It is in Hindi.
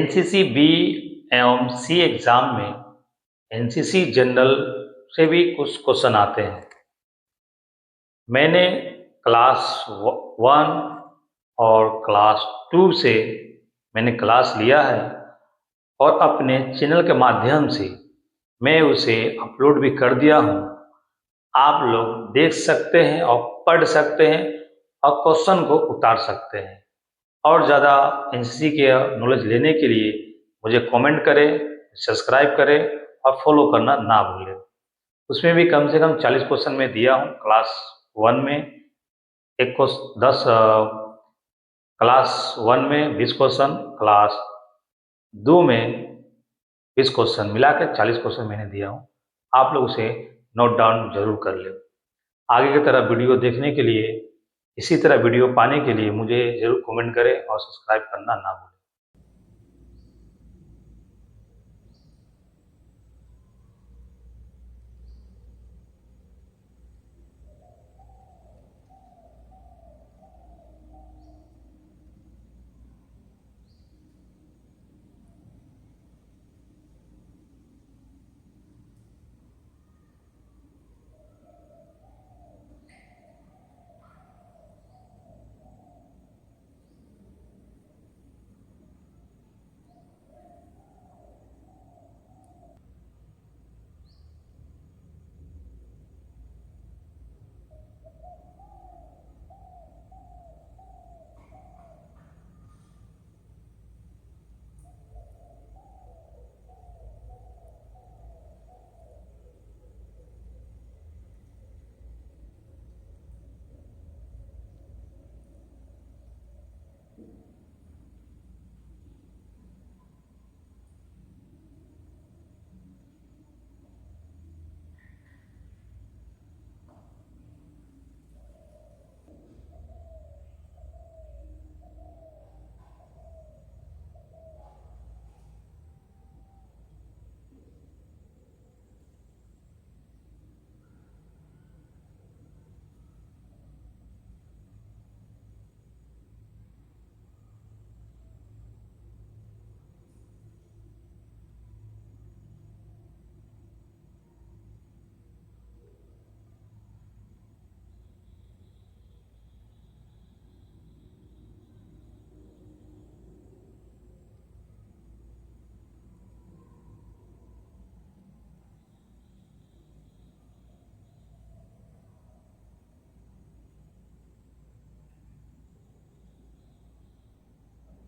एनसीसी बी एवं सी एग्जाम में एनसीसी जनरल से भी कुछ क्वेश्चन आते हैं। मैंने क्लास 1 और क्लास 2 से मैंने क्लास लिया है और अपने चैनल के माध्यम से मैं उसे अपलोड भी कर दिया हूँ। आप लोग देख सकते हैं और पढ़ सकते हैं और क्वेश्चन को उतार सकते हैं। और ज़्यादा एनसीसी के नॉलेज लेने के लिए मुझे कमेंट करें, सब्सक्राइब करें और फॉलो करना ना भूलें। उसमें भी कम से कम 40 क्वेश्चन मैं दिया हूँ। क्लास 1 में एक 10 क्लास 1 में 20 क्वेश्चन, क्लास 2 में 20 क्वेश्चन, मिला के 40 क्वेश्चन मैंने दिया हूँ। आप लोग उसे नोट डाउन जरूर कर लें। आगे की तरह वीडियो देखने के लिए, इसी तरह वीडियो पाने के लिए मुझे ज़रूर कमेंट करें और सब्सक्राइब करना ना भूलें।